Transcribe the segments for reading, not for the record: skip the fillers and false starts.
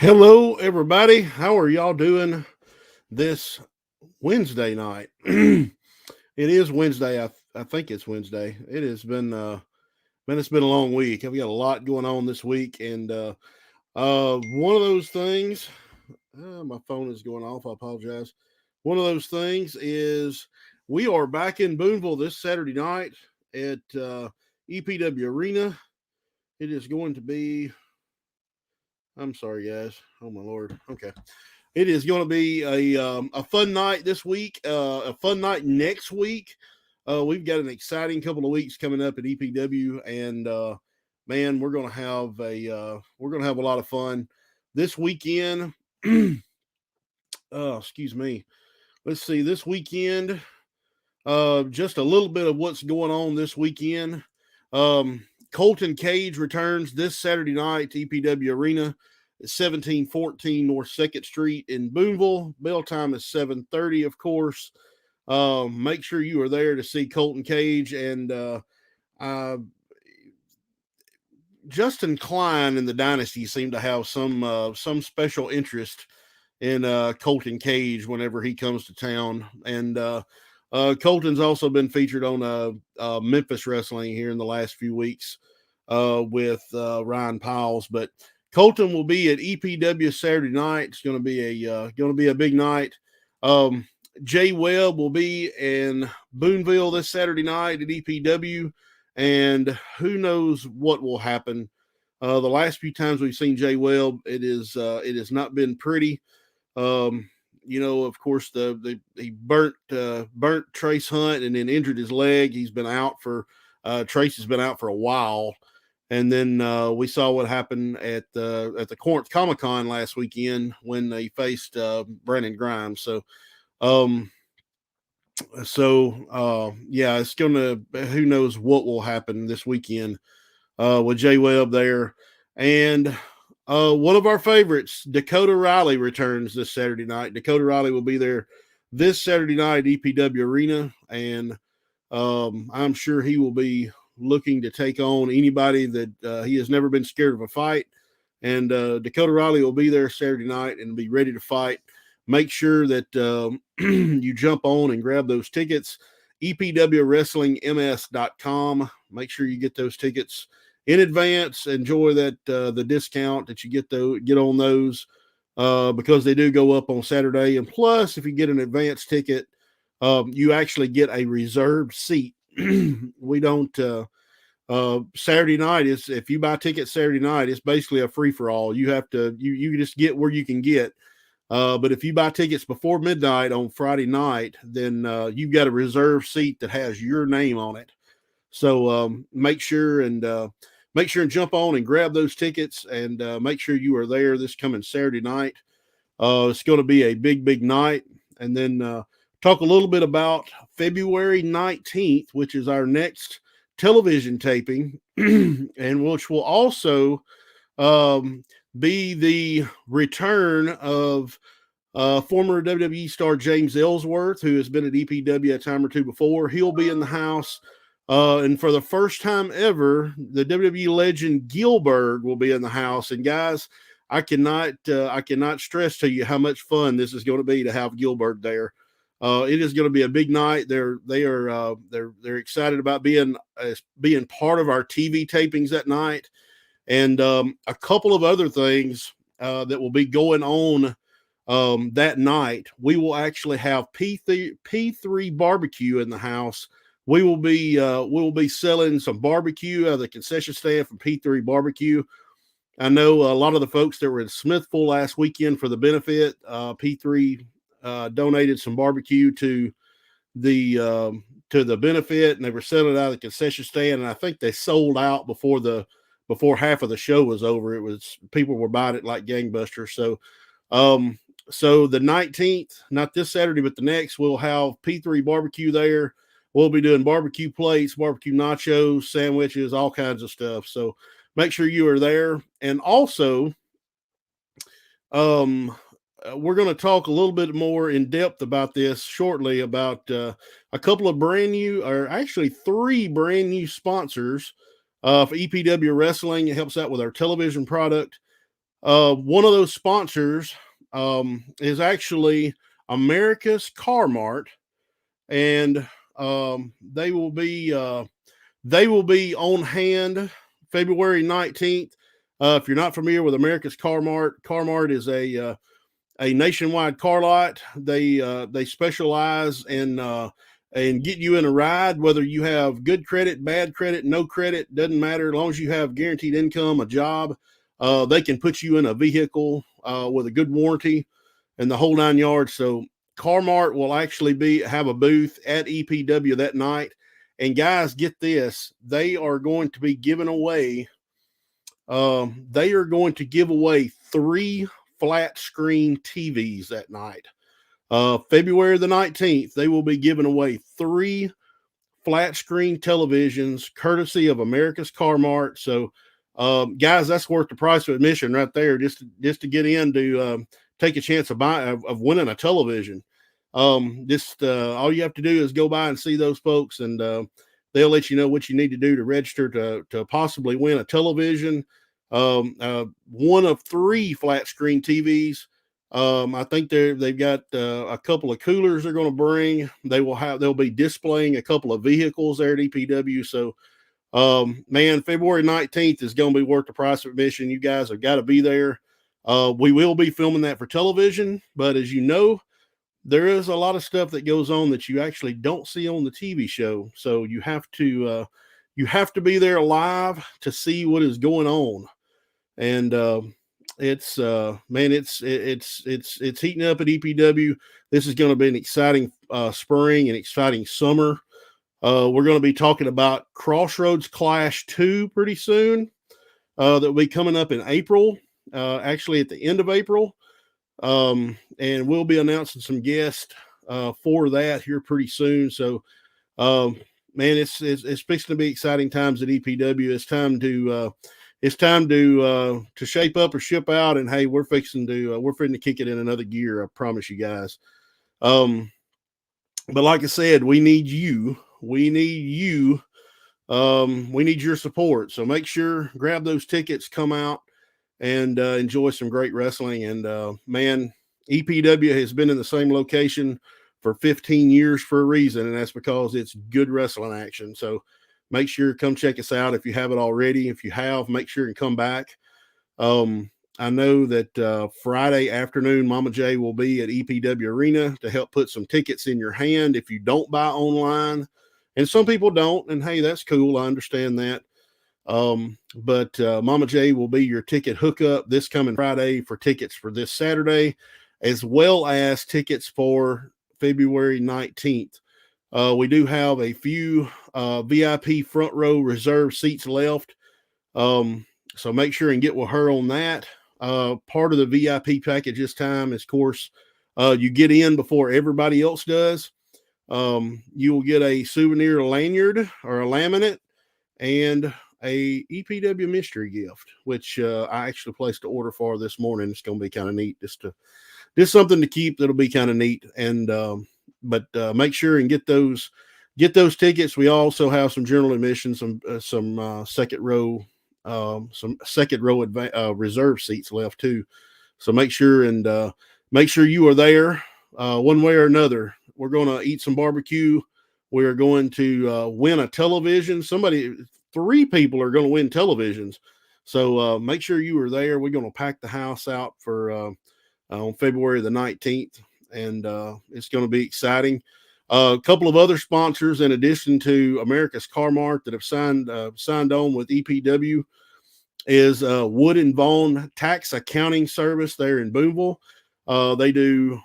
Hello, everybody. How are y'all doing this Wednesday night? It is Wednesday. I think it's Wednesday. It has been man, it's been a long week. I've got a lot going on this week, and one of those things. My phone is going off. I apologize. One of those things is we are back in Booneville this Saturday night at EPW Arena. It is going to be. I'm sorry, guys. Oh my lord. Okay. It is going to be a fun night this week, a fun night next week. We've got an exciting couple of weeks coming up at EPW, and man, we're going to have a lot of fun this weekend. Excuse me. Let's see, this weekend. Just a little bit of what's going on this weekend. Colton Cage returns this Saturday night to EPW Arena. 1714 North 2nd Street in Booneville. Bell time is 7:30, of course. Make sure you are there to see Colton Cage and Justin Klein and the Dynasty seem to have some special interest in Colton Cage whenever he comes to town. And Colton's also been featured on Memphis Wrestling here in the last few weeks with Ryan Piles, but Colton will be at EPW Saturday night. It's going to be a big night. Jay Webb will be in Booneville this Saturday night at EPW, and who knows what will happen. The last few times we've seen Jay Webb, it has not been pretty. Of course, he burnt Trace Hunt and then injured his leg. He's been out for Trace has been out for a while. And then we saw what happened at the Corinth Comic Con last weekend when they faced Brandon Grimes. So, it's gonna. Who knows what will happen this weekend with Jay Webb there, and one of our favorites, Dakota Riley, returns this Saturday night. Dakota Riley will be there this Saturday night at EPW Arena, and I'm sure he will be looking to take on anybody that he has never been scared of a fight. And Dakota Riley will be there Saturday night and be ready to fight. Make sure that you jump on and grab those tickets. EPWWrestlingMS.com. Make sure you get those tickets in advance. Enjoy that the discount that you get on those because they do go up on Saturday. And plus, if you get an advance ticket, you actually get a reserved seat. We don't Saturday night is, if you buy tickets Saturday night, it's basically a free for all. You have to you just get where you can get. But if you buy tickets before midnight on Friday night, then you've got a reserved seat that has your name on it. So make sure and jump on and grab those tickets, and make sure you are there this coming Saturday night. It's going to be a big night. And then talk a little bit about February 19th, which is our next television taping, and which will also be the return of former WWE star James Ellsworth, who has been at EPW a time or two before. He'll be in the house. And for the first time ever, the WWE legend Gilbert will be in the house. And guys, I cannot stress to you how much fun this is going to be to have Gilbert there. It is going to be a big night. They're excited about being part of our TV tapings that night, and a couple of other things that will be going on that night. We will actually have P3 barbecue in the house. We will be selling some barbecue out of the concession stand from P3 Barbecue. I know a lot of the folks that were in Smithville last weekend for the benefit. P3 donated some barbecue to the benefit, and they were selling it out of the concession stand. And I think they sold out before half of the show was over. People were buying it like gangbusters. So the 19th, not this Saturday, but the next, we'll have P3 barbecue there. We'll be doing barbecue plates, barbecue nachos, sandwiches, all kinds of stuff. So make sure you are there. And also, we're going to talk a little bit more in depth about this shortly, about a couple of brand new, or actually 3 brand new sponsors for EPW Wrestling. It helps out with our television product. One of those sponsors is actually America's Car Mart, and they will be on hand February 19th. If you're not familiar with America's Car Mart is a nationwide car lot. They specialize in getting you in a ride, whether you have good credit, bad credit, no credit, doesn't matter. As long as you have guaranteed income, a job, they can put you in a vehicle with a good warranty and the whole 9 yards. So Carmart will actually have a booth at EPW that night. And guys, get this, they are going to be giving away. They are going to give away 3 flat screen TVs that night. February the 19th, they will be giving away 3 flat screen televisions courtesy of America's Car Mart. So, guys, that's worth the price of admission right there, just to get in to take a chance of winning a television. All you have to do is go by and see those folks, and they'll let you know what you need to do to register to possibly win a television. One of 3 flat screen TVs. I think they've got a couple of coolers they're going to bring. They'll be displaying a couple of vehicles there at EPW. So, man, February 19th is going to be worth the price of admission. You guys have got to be there. We will be filming that for television, but as you know, there is a lot of stuff that goes on that you actually don't see on the TV show. So you have to be there live to see what is going on. And it's heating up at EPW. This is going to be an exciting spring and exciting summer. We're going to be talking about Crossroads Clash 2 pretty soon. That will be coming up in April, actually at the end of April. And we'll be announcing some guests for that here pretty soon. So, man, it's fixing to be exciting times at EPW. It's time to shape up or ship out. And hey, we're fixing to kick it in another gear. I promise you guys. But like I said, we need you. We need your support. So make sure, grab those tickets, come out and enjoy some great wrestling. And man, EPW has been in the same location for 15 years for a reason, and that's because it's good wrestling action. So make sure you come check us out if you haven't already. If you have, make sure and come back. I know that Friday afternoon, Mama J will be at EPW Arena to help put some tickets in your hand if you don't buy online. And some people don't, and hey, that's cool. I understand that. But Mama J will be your ticket hookup this coming Friday for tickets for this Saturday, as well as tickets for February 19th. We do have a few VIP front row reserve seats left. So make sure and get with her on that. Part of the VIP package this time is, of course, you get in before everybody else does. You will get a souvenir lanyard or a laminate and a EPW mystery gift, which I actually placed an order for this morning. It's going to be kind of neat, just something to keep. That'll be kind of neat. And but make sure and get those tickets. We also have some general admission, some second row reserve seats left too. So make sure you are there one way or another. We're going to eat some barbecue. We are going to win a television. 3 people are going to win televisions. So make sure you are there. We're going to pack the house out for on February the 19th. And it's going to be exciting. A couple of other sponsors, in addition to America's Car Mart, that have signed on with EPW is Wood and Vaughn Tax Accounting Service there in Booneville. They do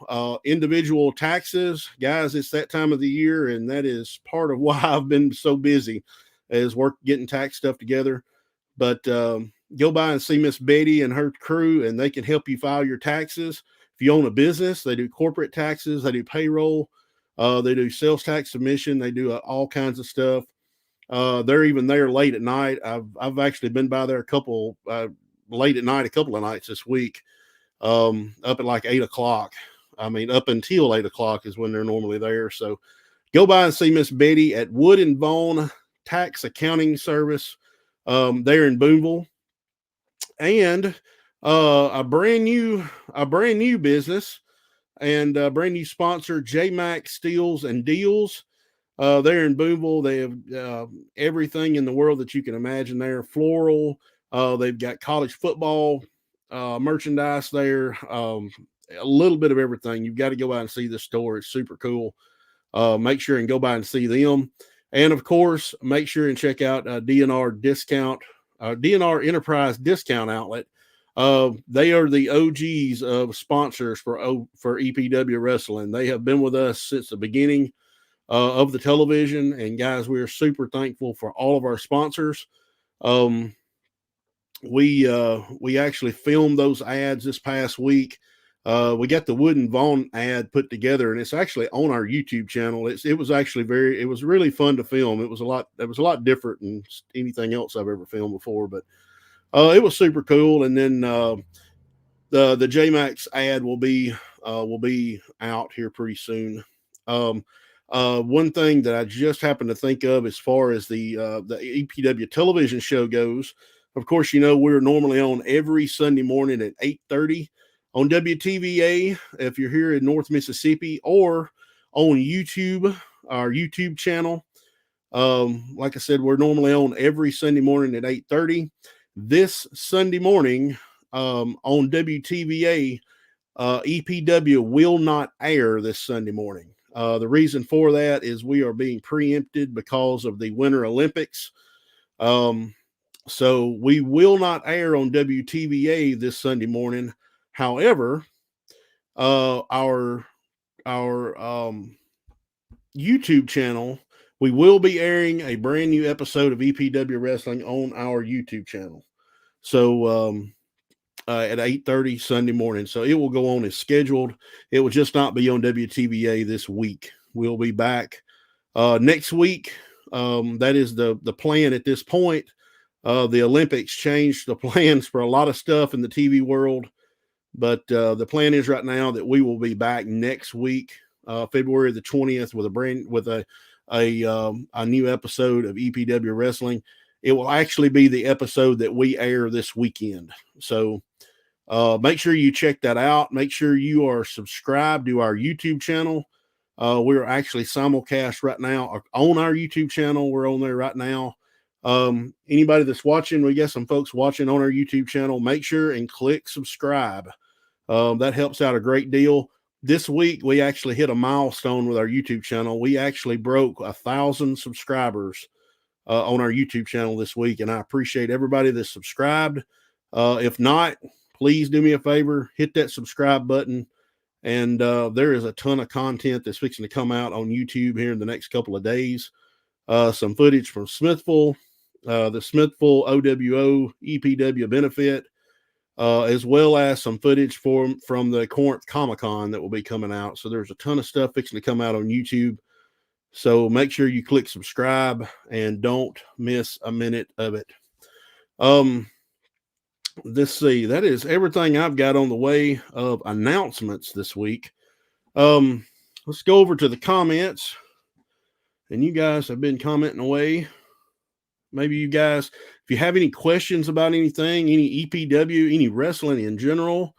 individual taxes. Guys, it's that time of the year, and that is part of why I've been so busy, is getting tax stuff together. But go by and see Miss Betty and her crew, and they can help you file your taxes. If you own a business, they do corporate taxes, they do payroll, they do sales tax submission, they do all kinds of stuff. They're even there late at night. I've actually been by there late at night a couple of nights this week, up at like 8 o'clock. I mean, up until 8 o'clock is when they're normally there. So go by and see Miss Betty at Wood and Vaughn Tax Accounting Service there in Booneville. And A brand new business and a brand new sponsor, J Max Steals and Deals. They're in Booneville. They have everything in the world that you can imagine there. Floral. They've got college football merchandise there. A little bit of everything. You've got to go out and see this store. It's super cool. Make sure and go by and see them. And of course, make sure and check out DNR Enterprise Discount Outlet. They are the OGs of sponsors for EPW Wrestling. They have been with us since the beginning of the television. And guys, we are super thankful for all of our sponsors. We actually filmed those ads this past week. We got the Wood and Vaughn ad put together, and it's actually on our YouTube channel. It was really fun to film. It was a lot different than anything else I've ever filmed before, but it was super cool. And then the JMax ad will be out here pretty soon. One thing that I just happened to think of as far as the EPW television show goes, of course, we're normally on every Sunday morning at 8:30 on WTVA if you're here in North Mississippi, or on YouTube, our YouTube channel. Like I said, we're normally on every Sunday morning at 8:30. This Sunday morning on WTVA, EPW will not air this Sunday morning. The reason for that is we are being preempted because of the Winter Olympics. So we will not air on WTVA this Sunday morning. However, our YouTube channel, we will be airing a brand new episode of EPW Wrestling on our YouTube channel. So at 8:30 Sunday morning. So it will go on as scheduled. It will just not be on WTVA this week. We'll be back next week. That is the plan at this point. The Olympics changed the plans for a lot of stuff in the TV world, but the plan is right now that we will be back next week, February the 20th, with a new episode of EPW Wrestling. It will actually be the episode that we air this weekend. So make sure you check that out. Make sure you are subscribed to our YouTube channel. We're actually simulcast right now on our YouTube channel. We're on there right now. Anybody that's watching, we got some folks watching on our YouTube channel. Make sure and click subscribe. That helps out a great deal. This week, we actually hit a milestone with our YouTube channel. We actually broke 1,000 subscribers on our YouTube channel this week, and I appreciate everybody that's subscribed. If not, please do me a favor, hit that subscribe button. And there is a ton of content that's fixing to come out on YouTube here in the next couple of days. Some footage from Smithville, the Smithville OWO EPW benefit, as well as some footage from the Corinth Comic-Con that will be coming out. So there's a ton of stuff fixing to come out on YouTube. So make sure you click subscribe and don't miss a minute of it. Let's see. That is everything I've got on the way of announcements this week. Let's go over to the comments. And you guys have been commenting away. Maybe you guys, if you have any questions about anything, any EPW, any wrestling in general,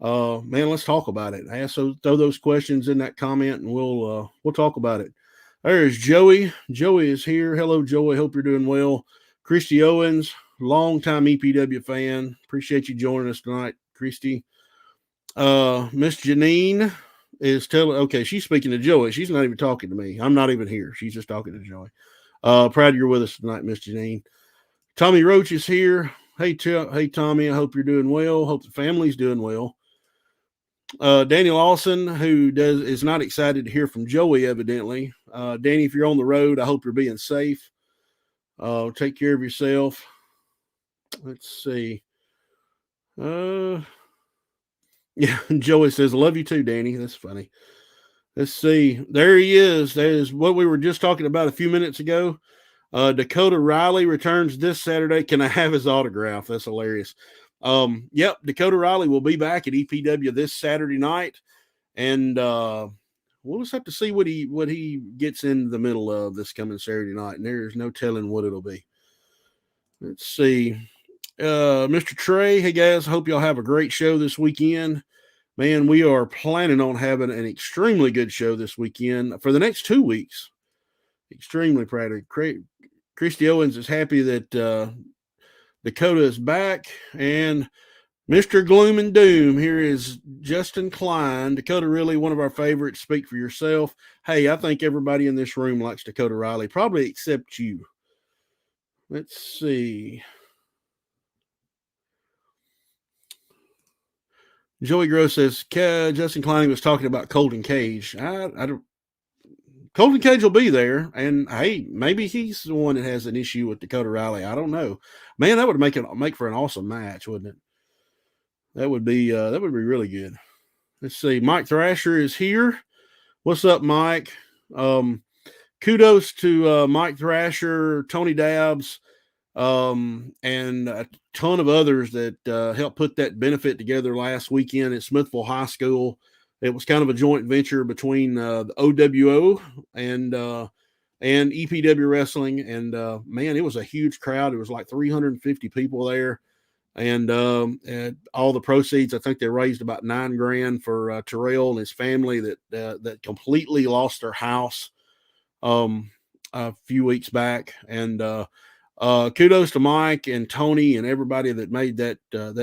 man, let's talk about it. Throw those questions in that comment, and we'll talk about it. There's Joey. Joey is here. Hello, Joey. Hope you're doing well. Christy Owens, longtime EPW fan. Appreciate you joining us tonight, Christy. Miss Janine is okay, she's speaking to Joey. She's not even talking to me. I'm not even here. She's just talking to Joey. Proud you're with us tonight, Miss Janine. Tommy Roach is here. Hey, Tommy, I hope you're doing well. Hope the family's doing well. Daniel Lawson, who is not excited to hear from Joey, evidently. Danny, if you're on the road, I hope you're being safe. Take care of yourself. Let's see. Yeah, Joey says, love you too, Danny. That's funny. Let's see. There he is. There's what we were just talking about a few minutes ago. Dakota Riley returns this Saturday. Can I have his autograph? That's hilarious. Yep, Dakota Riley will be back at EPW this Saturday night. And we'll just have to see what he gets in the middle of this coming Saturday night. And there's no telling what it'll be. Let's see. Mr. Trey, hey guys, hope y'all have a great show this weekend. Man, we are planning on having an extremely good show this weekend for the next 2 weeks. Extremely proud of Christy Owens is happy that Dakota is back, and Mr. Gloom and Doom, here is Justin Klein. Dakota, really one of our favorites. Speak for yourself. Hey, I think everybody in this room likes Dakota Riley, probably except you. Let's see. Joey Gross says, Justin Klein was talking about Colton Cage. I don't. Colton Cage will be there, and hey, maybe he's the one that has an issue with Dakota Riley. I don't know. Man, that would make for an awesome match, wouldn't it? That would be really good. Let's see. Mike Thrasher is here. What's up, Mike? Kudos to Mike Thrasher, Tony Dabbs, and a ton of others that helped put that benefit together last weekend at Smithville High School. It was kind of a joint venture between the OWO and EPW Wrestling, and man, it was a huge crowd. It was like 350 people there. And all the proceeds, I think they raised about $9,000 for Terrell and his family that completely lost their house a few weeks back. And kudos to Mike and Tony and everybody that made that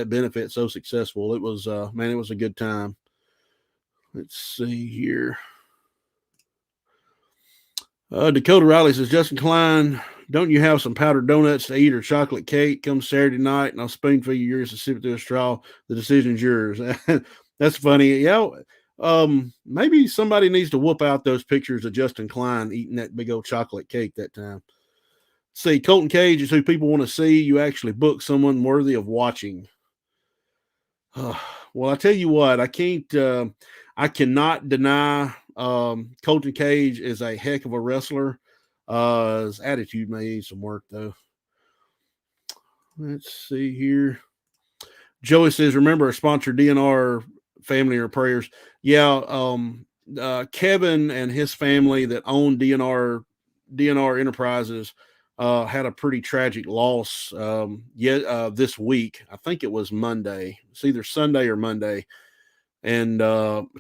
benefit so successful. It was man, it was a good time. Let's see here. Dakota Riley says, Justin Klein, don't you have some powdered donuts to eat or chocolate cake? Come Saturday night, and I'll spoon feed you yours to sip it through a straw. The decision's yours. That's funny. Yeah. Maybe somebody needs to whoop out those pictures of Justin Klein eating that big old chocolate cake that time. See, Colton Cage is who people want to see. You actually book someone worthy of watching. Well, I tell you what, I cannot deny Colton Cage is a heck of a wrestler. His attitude may need some work, though. Let's see here. Joey says, remember our sponsor, DNR Family or Prayers. Yeah, Kevin and his family that own DNR Enterprises had a pretty tragic loss this week. I think it was Monday. It's either Sunday or Monday. And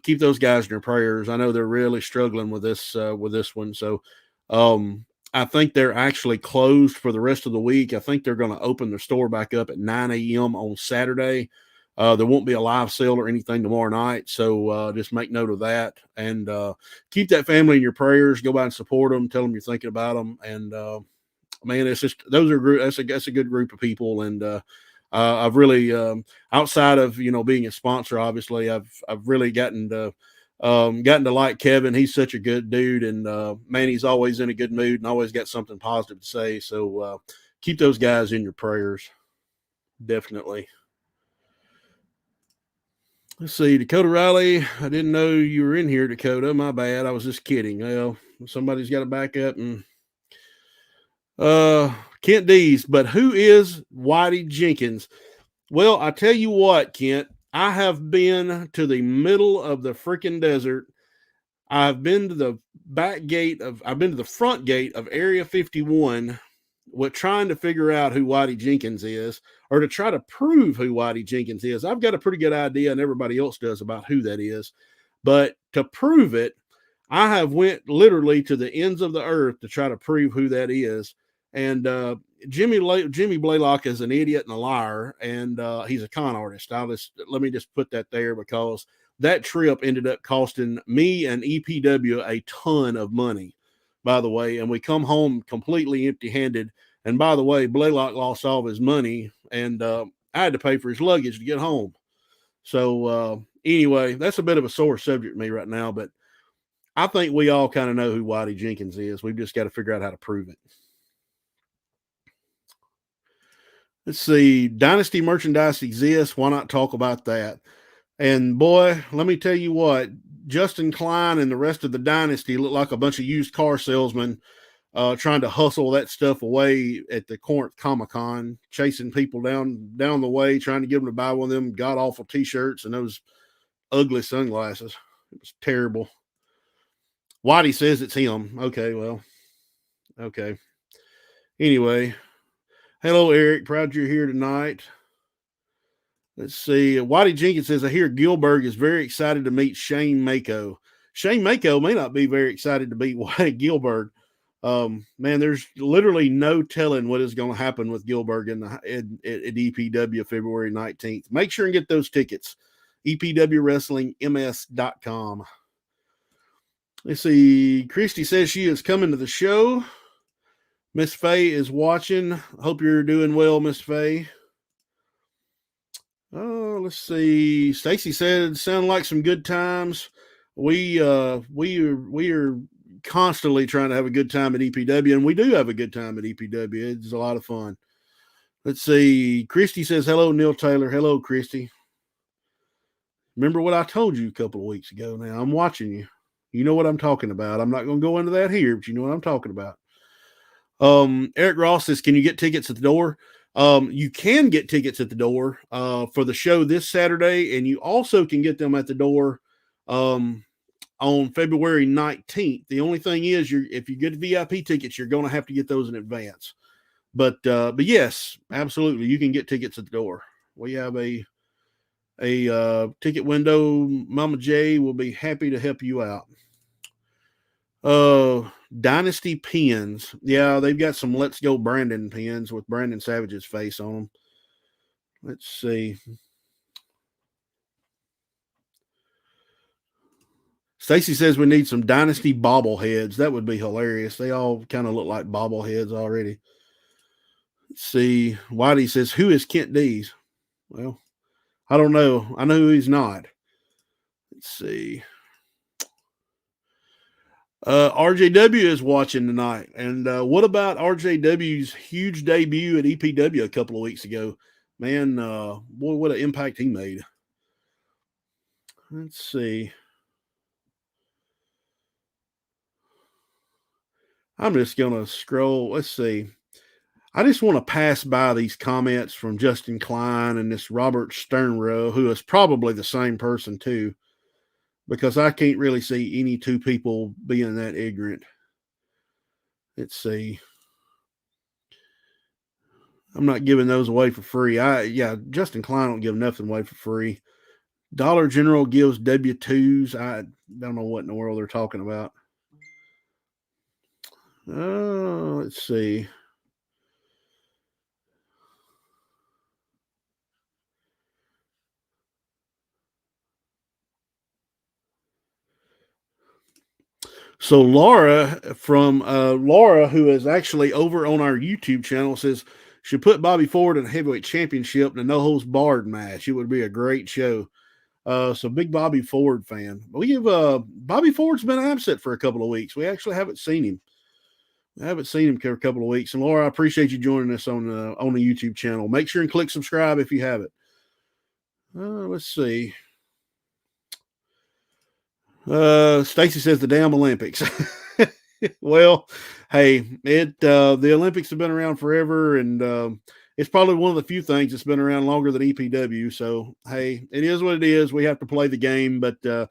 keep those guys in your prayers. I know they're really struggling with this one. So I think they're actually closed for the rest of the week. I think they're going to open their store back up at 9 a.m. on Saturday. There won't be a live sale or anything tomorrow night. So just make note of that and keep that family in your prayers. Go by and support them. Tell them you're thinking about them. And man, it's just that's a good group of people. And I've really outside of being a sponsor, obviously I've really gotten to like Kevin. He's such a good dude, and man, he's always in a good mood and always got something positive to say. So keep those guys in your prayers, definitely. Let's see, Dakota Riley. I didn't know you were in here, Dakota. My bad. I was just kidding. Well, somebody's got to back up and Kent Dees, but who is Whitey Jenkins? Well, I tell you what, Kent, I have been to the middle of the freaking desert. I've been to the front gate of Area 51 with trying to figure out who Whitey Jenkins is, or to try to prove who Whitey Jenkins is. I've got a pretty good idea, and everybody else does, about who that is. But to prove it, I have went literally to the ends of the earth to try to prove who that is. And Jimmy Blaylock is an idiot and a liar, and he's a con artist. Let me just put that there, because that trip ended up costing me and EPW a ton of money, by the way, and we come home completely empty-handed. And by the way, Blaylock lost all of his money, and I had to pay for his luggage to get home. So anyway, that's a bit of a sore subject to me right now, but I think we all kind of know who Whitey Jenkins is. We've just got to figure out how to prove it. Let's see. Dynasty merchandise exists. Why not talk about that? And boy, let me tell you what, Justin Klein and the rest of the Dynasty look like a bunch of used car salesmen trying to hustle that stuff away at the Corinth Comic-Con, chasing people down the way, trying to get them to buy one of them god-awful T-shirts and those ugly sunglasses. It was terrible. Whitey says it's him. Okay, well, okay. Anyway, Hello, Eric. Proud you're here tonight. Let's see. Whitey Jenkins says, I hear Gilbert is very excited to meet Shane Mako. Shane Mako may not be very excited to meet Whitey Gilbert. Man, there's literally no telling what is going to happen with Gilbert at EPW February 19th. Make sure and get those tickets. EPWWrestlingMS.com. Let's see. Christy says she is coming to the show. Miss Faye is watching. Hope you're doing well, Miss Faye. Oh, let's see. Stacy said, "Sound like some good times." We are constantly trying to have a good time at EPW, and we do have a good time at EPW. It's a lot of fun. Let's see. Christy says, "Hello, Neil Taylor." Hello, Christy. Remember what I told you a couple of weeks ago. Now I'm watching you. You know what I'm talking about. I'm not going to go into that here, but you know what I'm talking about. Eric Ross says, "Can you get tickets at the door?" You can get tickets at the door for the show this Saturday, and you also can get them at the door on February 19th. The only thing is, if you get VIP tickets, you're going to have to get those in advance. But yes, absolutely, you can get tickets at the door. We have a ticket window. Mama J will be happy to help you out. Dynasty pins. Yeah, they've got some Let's Go Brandon pins with Brandon Savage's face on them. Let's see. Stacy says we need some Dynasty bobbleheads. That would be hilarious. They all kind of look like bobbleheads already. Let's see. Whitey says, who is Kent Dees? Well, I don't know. I know who he's not. Let's see. RJW is watching tonight. And what about RJW's huge debut at EPW a couple of weeks ago? Man, boy, what an impact he made. Let's see. I'm just going to scroll. Let's see. I just want to pass by these comments from Justin Klein and this Robert Sternrow, who is probably the same person too, because I can't really see any two people being that ignorant. Let's see. I'm not giving those away for free. Justin Klein don't give nothing away for free. Dollar General gives W-2s. I don't know what in the world they're talking about. Let's see. So Laura who is actually over on our YouTube channel, says she put Bobby Ford in a heavyweight championship in a no holds barred match. It would be a great show. So big Bobby Ford fan. We have Bobby Ford's been absent for a couple of weeks. We actually haven't seen him. I haven't seen him for a couple of weeks. And Laura, I appreciate you joining us on the YouTube channel. Make sure and click subscribe if you haven't. Let's see. Stacy says the damn Olympics. Well, hey, the Olympics have been around forever, and it's probably one of the few things that's been around longer than EPW. So, hey, it is what it is. We have to play the game, but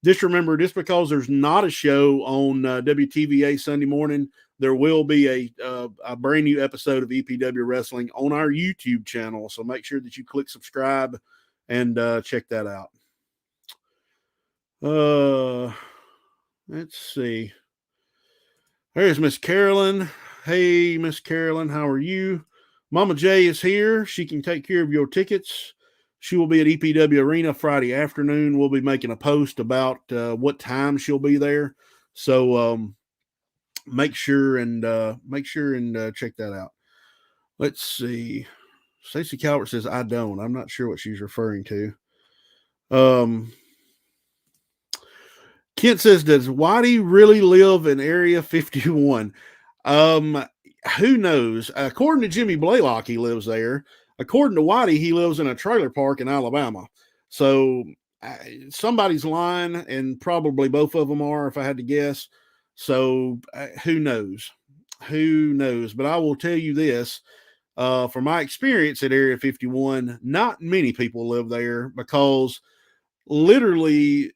just remember, just because there's not a show on WTVA Sunday morning, there will be a brand new episode of EPW Wrestling on our YouTube channel. So make sure that you click subscribe and check that out. Let's see. There's Miss Carolyn. Hey, Miss Carolyn, how are you? Mama J is here. She can take care of your tickets. She will be at EPW Arena Friday afternoon. We'll be making a post about what time she'll be there. So make sure and check that out. Let's see. Stacey Calvert says, I don't. I'm not sure what she's referring to. Kent says, does Whitey really live in Area 51? Who knows? According to Jimmy Blaylock, he lives there. According to Whitey, he lives in a trailer park in Alabama. So somebody's lying, and probably both of them are, if I had to guess. So who knows? Who knows? But I will tell you this. From my experience at Area 51, not many people live there, because literally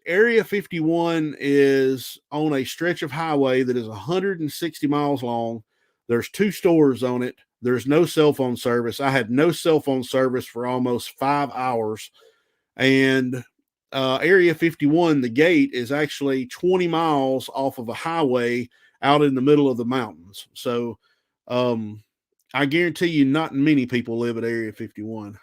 Area 51 is on a stretch of highway that is 160 miles long. There's 2 stores on it. There's no cell phone service. I had no cell phone service for almost 5 hours. And Area 51, the gate, is actually 20 miles off of a highway out in the middle of the mountains. So I guarantee you not many people live at Area 51.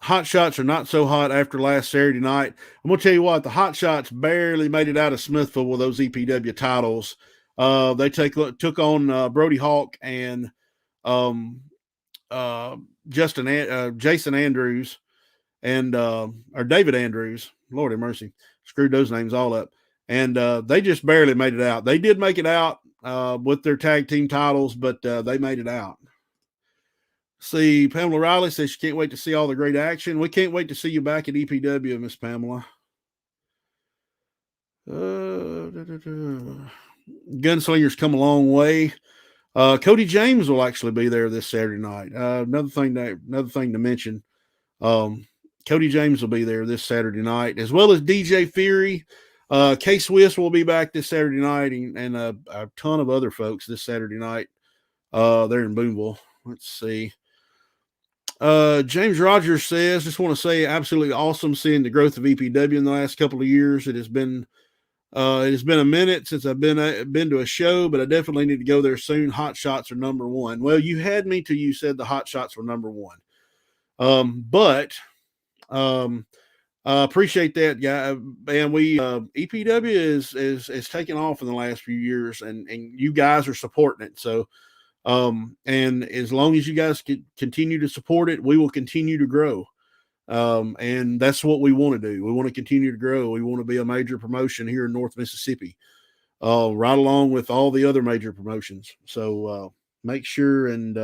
Hot shots are not so hot after last Saturday night. I'm going to tell you what, the hot shots barely made it out of Smithville with those EPW titles. They took on Brody Hawk and Jason Andrews and or David Andrews. Lord have mercy, screwed those names all up. And they just barely made it out. They did make it out with their tag team titles, but they made it out. See, Pamela Riley says she can't wait to see all the great action. We can't wait to see you back at EPW, Miss Pamela. Gunslingers come a long way. Cody James will actually be there this Saturday night. Another thing to mention. Cody James will be there this Saturday night, as well as DJ Fury. K Swiss will be back this Saturday night, and a ton of other folks this Saturday night there in Booneville. Let's see. James Rogers says, just want to say absolutely awesome seeing the growth of EPW in the last couple of years. It has been a minute since I've been to a show, but I definitely need to go there soon. Hot shots are number one. Well, you had me till you said the hot shots were number one. But appreciate that, guy. And we EPW is taking off in the last few years, and you guys are supporting it. So and as long as you guys continue to support it, we will continue to grow. And that's what we want to do. We want to continue to grow. We want to be a major promotion here in North Mississippi, right along with all the other major promotions. So make sure and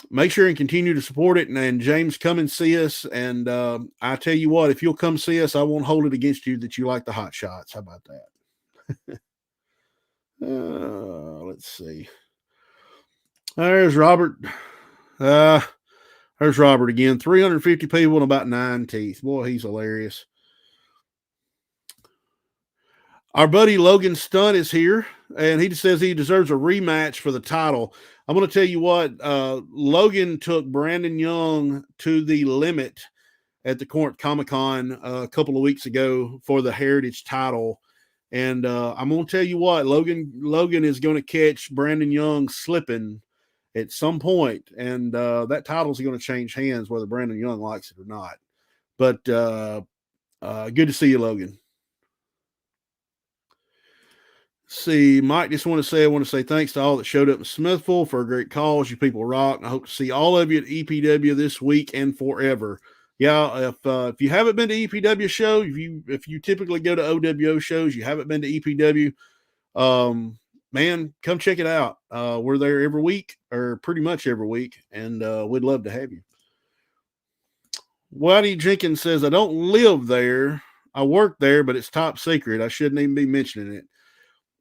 continue to support it. And James, come and see us. And I tell you what, if you'll come see us, I won't hold it against you that you like the hot shots. How about that? Let's see. There's Robert. There's Robert again. 350 people and about 9 teeth. Boy, he's hilarious. Our buddy Logan Stunt is here, and he says he deserves a rematch for the title. I'm going to tell you what, Logan took Brandon Young to the limit at the Corinth Comic-Con a couple of weeks ago for the Heritage title. And I'm going to tell you what, Logan is going to catch Brandon Young slipping at some point, and that title is going to change hands whether Brandon Young likes it or not. But good to see you, Logan. See, Mike, I want to say thanks to all that showed up in Smithville for a great cause. You people rock. And I hope to see all of you at EPW this week and forever. Yeah, if you haven't been to EPW show, if you typically go to OWO shows, you haven't been to EPW, man, come check it out. We're there every week, or pretty much every week, and we'd love to have you. Whitey Jenkins says, I don't live there. I work there, but it's top secret. I shouldn't even be mentioning it.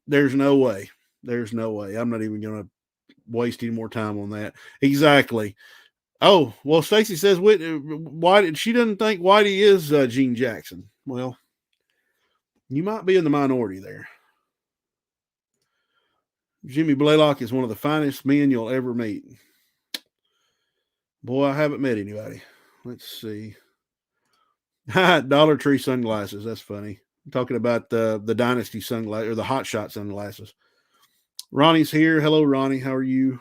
There's no way. There's no way. I'm not even going to waste any more time on that. Exactly. Oh, well, Stacy says Whitey, she doesn't think Whitey is Gene Jackson. Well, you might be in the minority there. Jimmy Blaylock is one of the finest men you'll ever meet. Boy, I haven't met anybody. Let's see. Dollar Tree sunglasses. That's funny. I'm talking about the Dynasty sunglasses, or the Hot Shot sunglasses. Ronnie's here. Hello, Ronnie. How are you?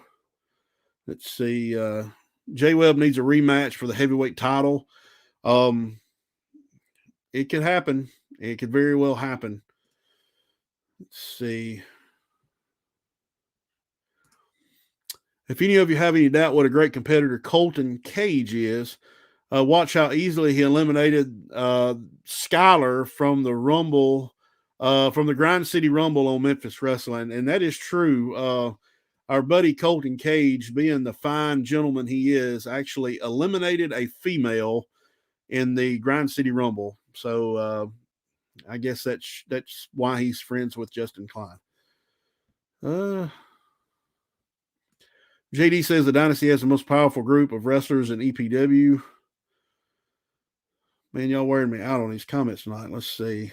Let's see. J-Webb needs a rematch for the heavyweight title. It could happen. It could very well happen. Let's see. If any of you have any doubt what a great competitor Colton Cage is, watch how easily he eliminated Skyler from the Rumble, from the Grind City Rumble on Memphis Wrestling. And that is true. Our buddy Colton Cage, being the fine gentleman he is, actually eliminated a female in the Grind City Rumble. So I guess that's why he's friends with Justin Klein. JD says the Dynasty has the most powerful group of wrestlers in EPW. Man, y'all wearing me out on these comments tonight. Let's see.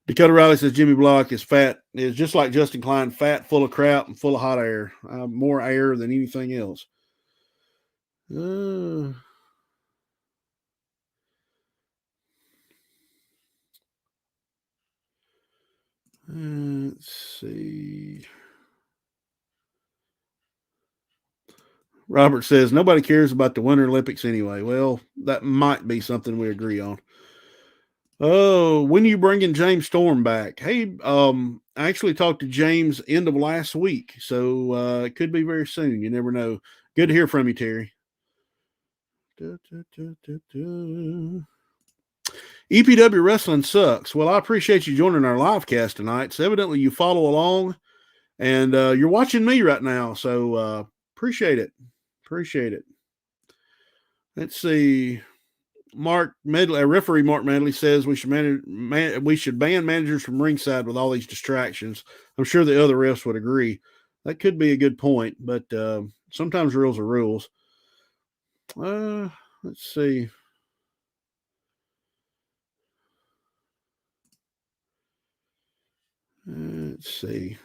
Dakota Riley says Jimmy Block is just like Justin Klein, fat, full of crap, and full of hot air. More air than anything else. Let's see. Robert says nobody cares about the Winter Olympics anyway. Well, that might be something we agree on. Oh, when are you bringing James Storm back? Hey, I actually talked to James end of last week, so it could be very soon. You never know. Good to hear from you, Terry. EPW Wrestling sucks. Well, I appreciate you joining our live cast tonight. So evidently you follow along, and you're watching me right now. So appreciate it. Appreciate it. Let's see. Mark Medley, referee Mark Medley says we should ban managers from ringside with all these distractions. I'm sure the other refs would agree. That could be a good point, but sometimes rules are rules. Let's see. Let's see.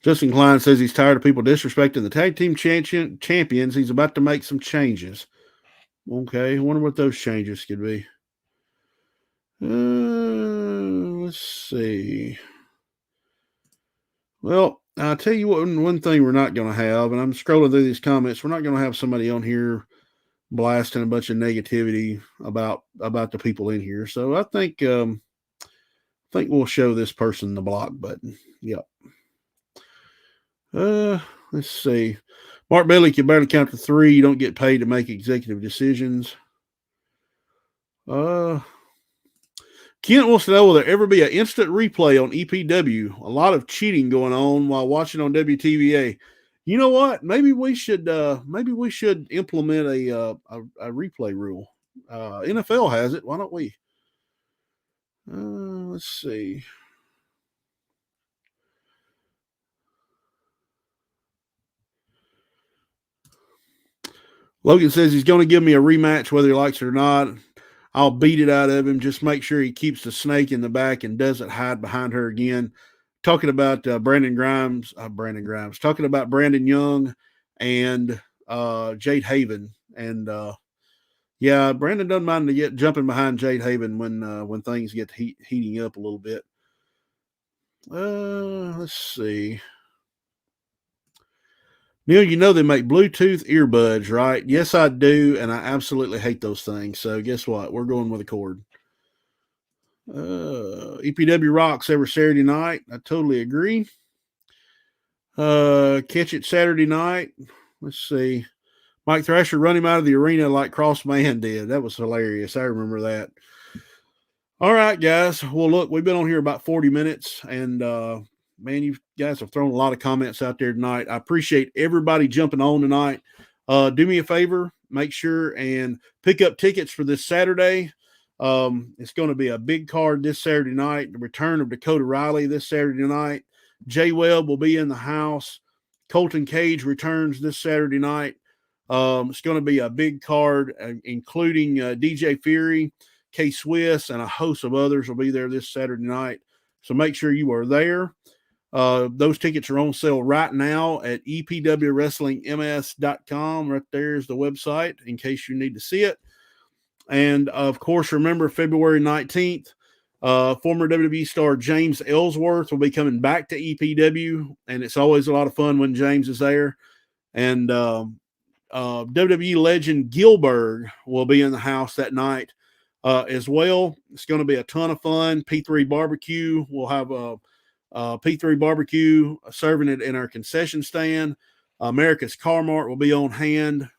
Justin Klein says he's tired of people disrespecting the tag team champions. He's about to make some changes. Okay, I wonder what those changes could be. Let's see. Well, I'll tell you what, one thing we're not going to have, and I'm scrolling through these comments, we're not going to have somebody on here blasting a bunch of negativity about the people in here. So I think we'll show this person the block button. Yep. Let's see. Mark Bailey can barely count to 3. You don't get paid to make executive decisions. Kent wants to know, will there ever be an instant replay on EPW? A lot of cheating going on while watching on WTVA. You know what? Maybe we should implement a replay rule. NFL has it. Why don't we? Let's see. Logan says he's going to give me a rematch whether he likes it or not. I'll beat it out of him. Just make sure he keeps the snake in the back and doesn't hide behind her again. Talking about Brandon Grimes. Talking about Brandon Young and Jade Haven. And yeah, Brandon doesn't mind to get jumping behind Jade Haven when things get heating up a little bit. Let's see. Neil, you know they make Bluetooth earbuds, right? Yes, I do, and I absolutely hate those things. So guess what? We're going with a cord. EPW rocks every Saturday night. I totally agree. Catch it Saturday night. Let's see. Mike Thrasher run him out of the arena like Crossman did. That was hilarious. I remember that. All right, guys. Well, look, we've been on here about 40 minutes, and man, you guys have thrown a lot of comments out there tonight. I appreciate everybody jumping on tonight. Do me a favor, make sure and pick up tickets for this Saturday. It's going to be a big card this Saturday night. The return of Dakota Riley this Saturday night. Jay Webb will be in the house. Colton Cage returns this Saturday night. It's going to be a big card, including DJ Fury, K Swiss, and a host of others will be there this Saturday night. So make sure you are there. Those tickets are on sale right now at epwwrestlingms.com. Right there is the website in case you need to see it. And of course, remember February 19th, former WWE star James Ellsworth will be coming back to EPW, and it's always a lot of fun when James is there. And WWE legend Gilbert will be in the house that night as well. It's going to be a ton of fun. P3 Barbecue will have P3 Barbecue serving it in our concession stand. America's Car Mart will be on hand,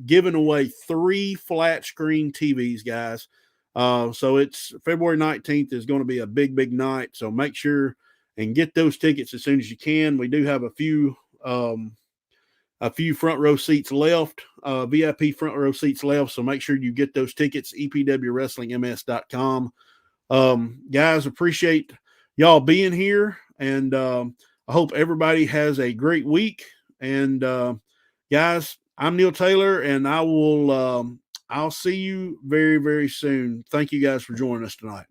giving away 3 flat screen TVs, guys. So it's February 19th is going to be a big, big night. So make sure and get those tickets as soon as you can. We do have a few front row seats left, VIP front row seats left. So make sure you get those tickets, epwwrestlingms.com. Guys, appreciate y'all being here. And I hope everybody has a great week. And guys, I'm Neil Taylor, and I'll see you very, very soon. Thank you guys for joining us tonight.